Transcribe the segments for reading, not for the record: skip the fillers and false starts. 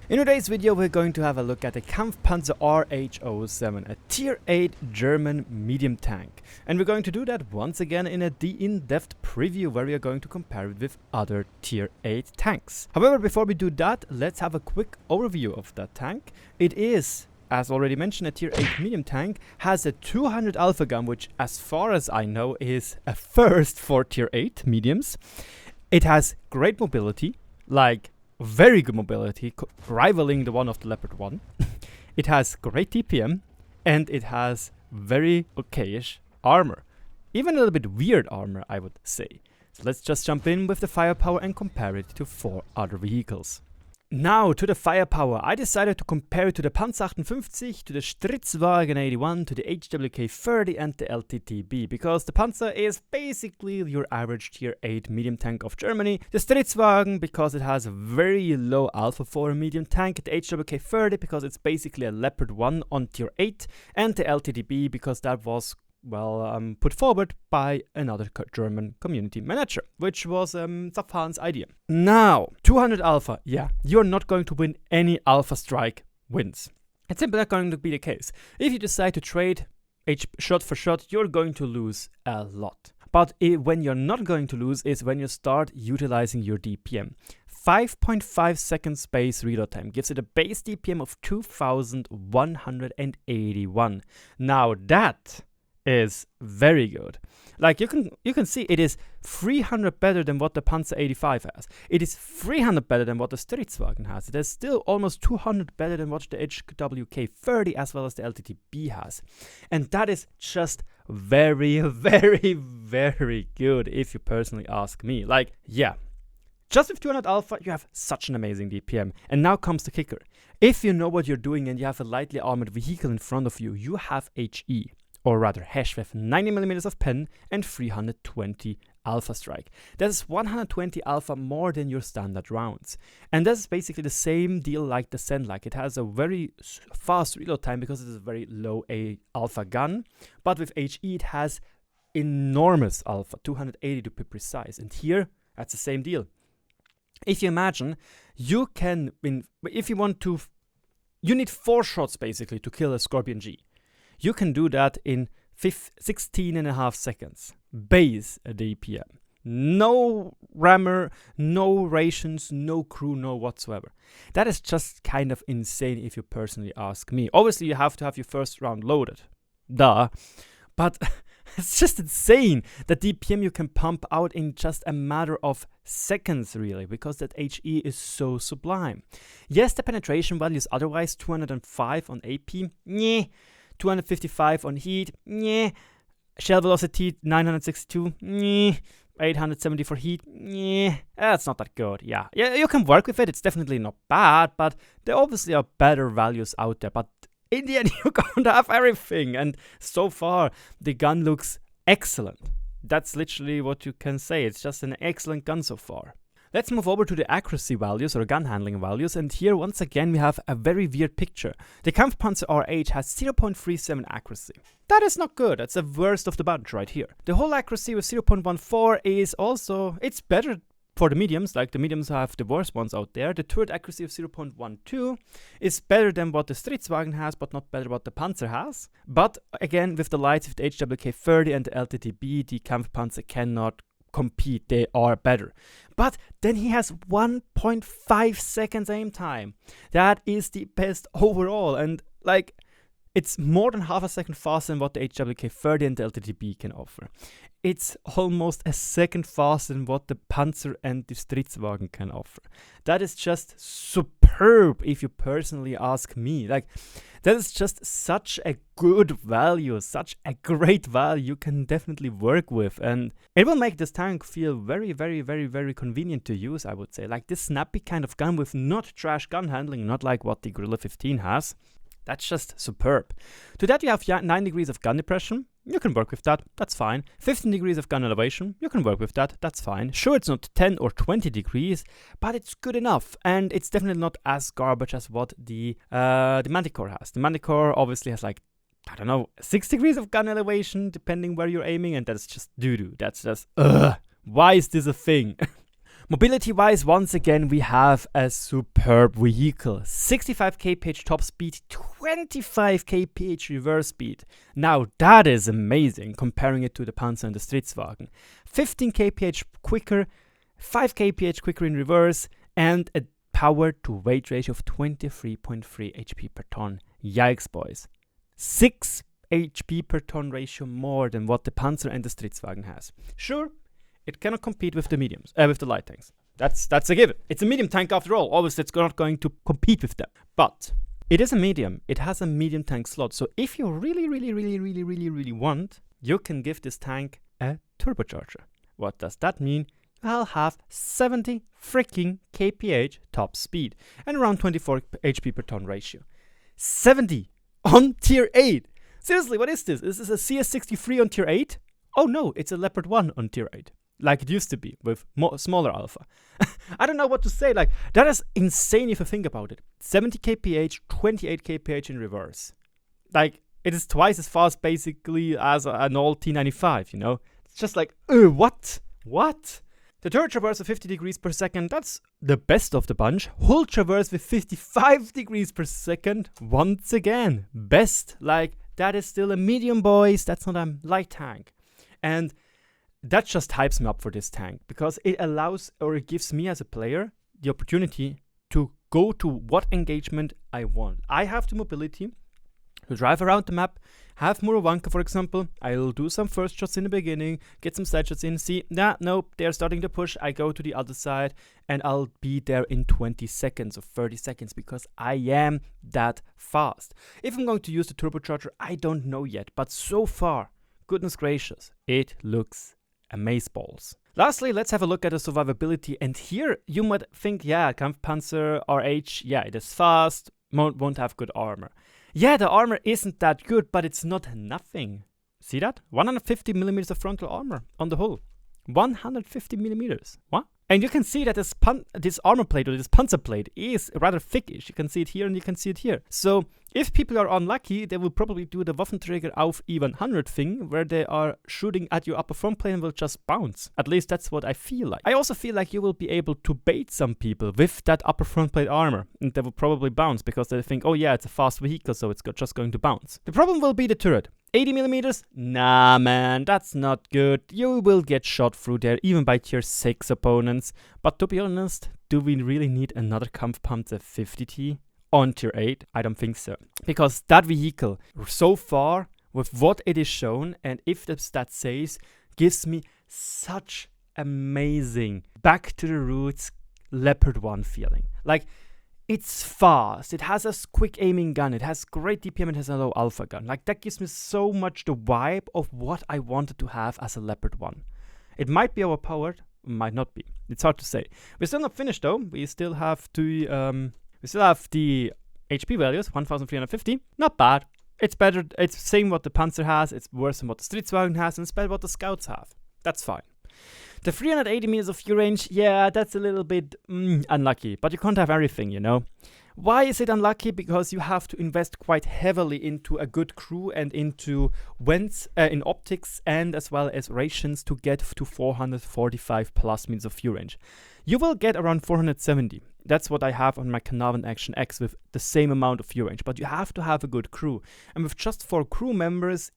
In today's video we're going to have a look at the Kampfpanzer RH07, a tier 8 German medium tank. And we're going to do that once again in a in-depth preview where we are going to compare it with other tier 8 tanks. However, before we do that, let's have a quick overview of that tank. It is, as already mentioned, a tier 8 medium tank, has a 200 alpha gun, which as far as I know is a first for tier 8 mediums. It has great mobility, like very good mobility, rivaling the one of the Leopard 1. It has great DPM, and it has very okayish armor. Even a little bit weird armor, I would say. So let's just jump in with the firepower and compare it to 4 other vehicles. Now, to the firepower, I decided to compare it to the Panzer 58, to the Stritzwagen 81, to the HWK 30 and the LTTB, because the Panzer is basically your average tier 8 medium tank of Germany, the Stritzwagen because it has a very low alpha for a medium tank, the HWK 30 because it's basically a Leopard 1 on tier 8, and the LTTB because that was put forward by another German community manager, which was Safhan's idea. Now, 200 alpha, yeah, you're not going to win any alpha strike wins. It's simply not going to be the case. If you decide to trade shot for shot, you're going to lose a lot. But when you're not going to lose is when you start utilizing your DPM. 5.5 seconds base reload time gives it a base DPM of 2181. Now that is very good. Like you can see it is 300 better than what the Panzer 85 has. It is 300 better than what the Stritzwagen has. It is still almost 200 better than what the HWK 30 as well as the LTTB has. And that is just very, very, very good if you personally ask me. Like, yeah. Just with 200 alpha, you have such an amazing DPM. And now comes the kicker. If you know what you're doing and you have a lightly armored vehicle in front of you, you have HE. Or rather Hesh with 90mm of pen and 320 alpha strike. That is 120 alpha more than your standard rounds. And that's basically the same deal like the Zen. Like it has a very fast reload time because it is a very low alpha gun. But with HE it has enormous alpha, 280 to be precise. And here, that's the same deal. If you imagine, you can, if you want to, you need 4 shots basically to kill a Scorpion G. You can do that in 16.5 seconds. Base DPM. No rammer, no rations, no crew, no whatsoever. That is just kind of insane if you personally ask me. Obviously, you have to have your first round loaded. Duh. But it's just insane that DPM you can pump out in just a matter of seconds, really, because that HE is so sublime. Yes, the penetration value is otherwise 205 on AP. Nyeh. 255 on heat, yeah. Shell velocity 962, yeah. 870 for heat, yeah. That's not that good, yeah. Yeah, you can work with it, it's definitely not bad, but there obviously are better values out there. But in the end, you're going to have everything, and so far, the gun looks excellent. That's literally what you can say, it's just an excellent gun so far. Let's move over to the accuracy values or gun handling values, and here once again we have a very weird picture. The Kampfpanzer RH has 0.37 accuracy. That is not good, that's the worst of the bunch right here. The whole accuracy with 0.14 is also, it's better for the mediums, like the mediums have the worst ones out there. The turret accuracy of 0.12 is better than what the Stritzwagen has, but not better what the Panzer has. But again, with the lights of the HWK 30 and the LTTB, the Kampfpanzer cannot compete, they are better. But then he has 1.5 seconds aim time. That is the best overall, and like it's more than half a second faster than what the HWK 30 and the LTTB can offer. It's almost a second faster than what the Panzer and the Stritzwagen can offer. That is just superb if you personally ask me. Like, that is just such a good value, such a great value you can definitely work with. And it will make this tank feel very, very, very, very convenient to use, I would say. Like this snappy kind of gun with not trash gun handling, not like what the Guerrilla 15 has. That's just superb. To that you have 9 degrees of gun depression. You can work with that, that's fine. 15 degrees of gun elevation, you can work with that, that's fine. Sure, it's not 10 or 20 degrees, but it's good enough. And it's definitely not as garbage as what the Manticore has. The Manticore obviously has like, I don't know, 6 degrees of gun elevation, depending where you're aiming, and that's just doo-doo. That's just, why is this a thing? Mobility-wise, once again, we have a superb vehicle. 65 kph top speed, 25 kph reverse speed. Now, that is amazing, comparing it to the Panzer and the Stritzwagen. 15 kph quicker, 5 kph quicker in reverse, and a power-to-weight ratio of 23.3 HP per ton. Yikes, boys. 6 HP per ton ratio more than what the Panzer and the Stritzwagen has. Sure, it cannot compete with the mediums, with the light tanks. That's a given. It's a medium tank after all. Obviously, it's not going to compete with them. But it is a medium. It has a medium tank slot. So if you really want, you can give this tank a turbocharger. What does that mean? I'll have 70 freaking kph top speed and around 24 HP per ton ratio. 70 on tier 8. Seriously, what is this? Is this a CS63 on tier 8? Oh no, it's a Leopard 1 on tier 8. Like it used to be with smaller alpha. I don't know what to say. Like, that is insane if you think about it. 70 kph, 28 kph in reverse. Like, it is twice as fast basically as an old T95, you know? It's just like, what? What? The turret traverse of 50 degrees per second, that's the best of the bunch. Hull traverse with 55 degrees per second, once again, best. Like, that is still a medium, boys. That's not a light tank. And that just hypes me up for this tank, because it allows, or it gives me as a player, the opportunity to go to what engagement I want. I have the mobility to drive around the map, have Muravanka, for example. I'll do some first shots in the beginning, get some side shots in, see, nope, they're starting to push. I go to the other side, and I'll be there in 20 seconds or 30 seconds, because I am that fast. If I'm going to use the turbocharger, I don't know yet, but so far, goodness gracious, it looks amazeballs. Lastly, let's have a look at the survivability, and here you might think, yeah, Kampfpanzer RH, yeah, it is fast, won't have good armor. Yeah, the armor isn't that good, but it's not nothing. See that? 150 millimeters of frontal armor on the hull. 150 millimeters. What? And you can see that this armor plate, or this Panzer plate, is rather thickish. You can see it here and you can see it here. So if people are unlucky, they will probably do the Waffenträger auf E100 thing, where they are shooting at your upper front plane and will just bounce. At least that's what I feel like. I also feel like you will be able to bait some people with that upper front plate armor, and they will probably bounce because they think, oh yeah, it's a fast vehicle, so it's just going to bounce. The problem will be the turret. 80 millimeters? Nah, man, that's not good. You will get shot through there, even by tier 6 opponents. But to be honest, do we really need another Kampfpanzer 50T on tier 8? I don't think so. Because that vehicle, so far, with what it is shown, and if the stat says, gives me such amazing, back to the roots, Leopard 1 feeling. Like, it's fast, it has a quick aiming gun, it has great DPM, it has a low alpha gun. Like, that gives me so much the vibe of what I wanted to have as a Leopard 1. It might be overpowered, might not be. It's hard to say. We're still not finished though. We still have the HP values, 1350. Not bad. It's better, it's same what the Panzer has, it's worse than what the Stritzwagen has, and it's better what the Scouts have. That's fine. The 380 meters of view range, yeah, that's a little bit unlucky, but you can't have everything, you know. Why is it unlucky? Because you have to invest quite heavily into a good crew and into vents in optics, and as well as rations to get to 445 plus meters of view range. You will get around 470. That's what I have on my Carnarvon Action X with the same amount of view range, but you have to have a good crew. And with just 4 crew members,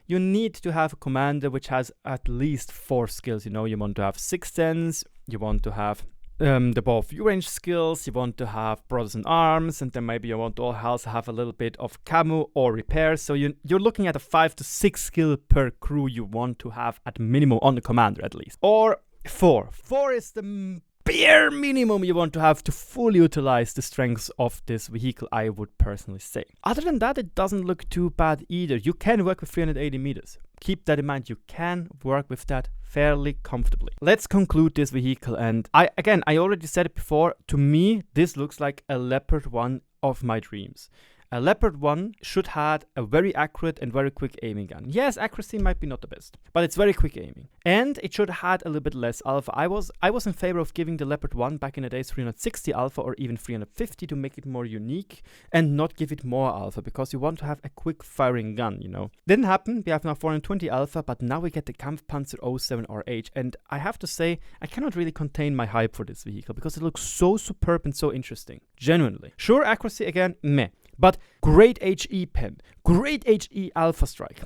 you need to have a commander which has at least 4 skills. You know, you want to have 6 sense, you want to have the ball view range skills, you want to have brothers in arms, and then maybe you want to also have a little bit of camo or repair. So you're looking at a 5 to 6 skill per crew you want to have at minimum on the commander at least. Or 4. 4 is the bare minimum you want to have to fully utilize the strengths of this vehicle, I would personally say. Other than that, it doesn't look too bad either. You can work with 380 meters. Keep that in mind, you can work with that fairly comfortably. Let's conclude this vehicle, and I already said it before, to me, this looks like a Leopard 1 of my dreams. A Leopard 1 should have a very accurate and very quick aiming gun. Yes, accuracy might be not the best, but it's very quick aiming. And it should have had a little bit less alpha. I was in favor of giving the Leopard 1 back in the days 360 alpha or even 350 to make it more unique and not give it more alpha, because you want to have a quick firing gun, you know. Didn't happen. We have now 420 alpha, but now we get the Kampfpanzer 07 RH, and I have to say, I cannot really contain my hype for this vehicle because it looks so superb and so interesting. Genuinely. Sure, accuracy again, meh. But great HE pen, great HE alpha strike,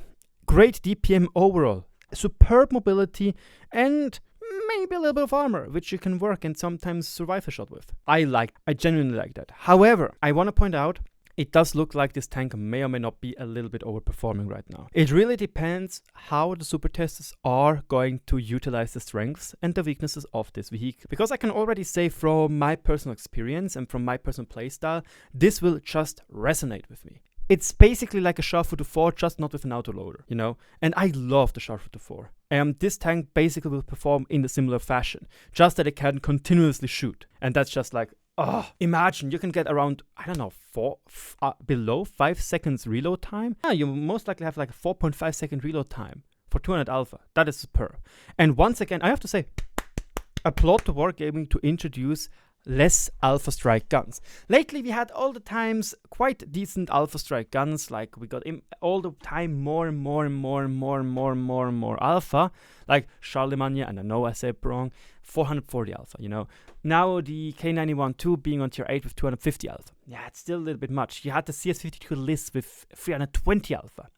great DPM overall, superb mobility, and maybe a little bit of armor, which you can work and sometimes survive a shot with. I genuinely like that. However, I want to point out, it does look like this tank may or may not be a little bit overperforming right now. It really depends how the super testers are going to utilize the strengths and the weaknesses of this vehicle. Because I can already say from my personal experience and from my personal playstyle, this will just resonate with me. It's basically like a Sharpshooter 4, just not with an autoloader, you know? And I love the Sharpshooter 4. This tank basically will perform in a similar fashion, just that it can continuously shoot. And that's just like, oh, imagine you can get around, I don't know, below 5 seconds reload time. Yeah, you most likely have like a 4.5 second reload time for 200 alpha. That is superb. And once again, I have to say, applaud to Wargaming to introduce less alpha strike guns. Lately we had all the times quite decent alpha strike guns, like we got all the time more and more alpha, like Charlemagne, and I know I said wrong, 440 alpha, you know. Now the K91-2 being on tier 8 with 250 alpha. Yeah, it's still a little bit much. You had the CS52 list with 320 alpha.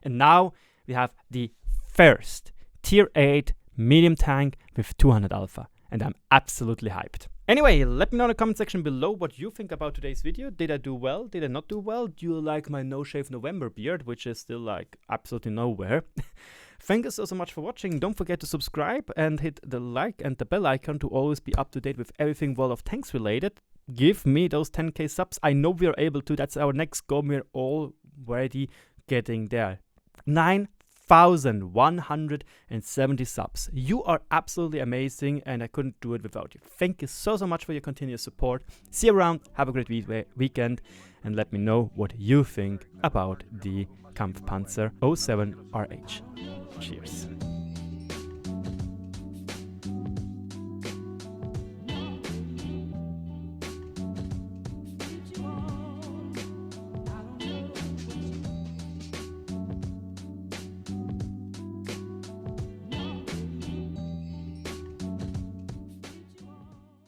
And now we have the first tier 8 medium tank with 200 alpha. And I'm absolutely hyped. Anyway, let me know in the comment section below what you think about today's video. Did I do well? Did I not do well? Do you like my no shave November beard, which is still like absolutely nowhere? Thank you so much for watching. Don't forget to subscribe and hit the like and the bell icon to always be up to date with everything World of Tanks related. Give me those 10k subs. I know we are able to. That's our next goal. We're already getting there. 9,170 subs. You are absolutely amazing, and I couldn't do it without you. Thank you so much for your continuous support. See you around. Have a great weekend, and let me know what you think about the Kampfpanzer 07 RH. Cheers.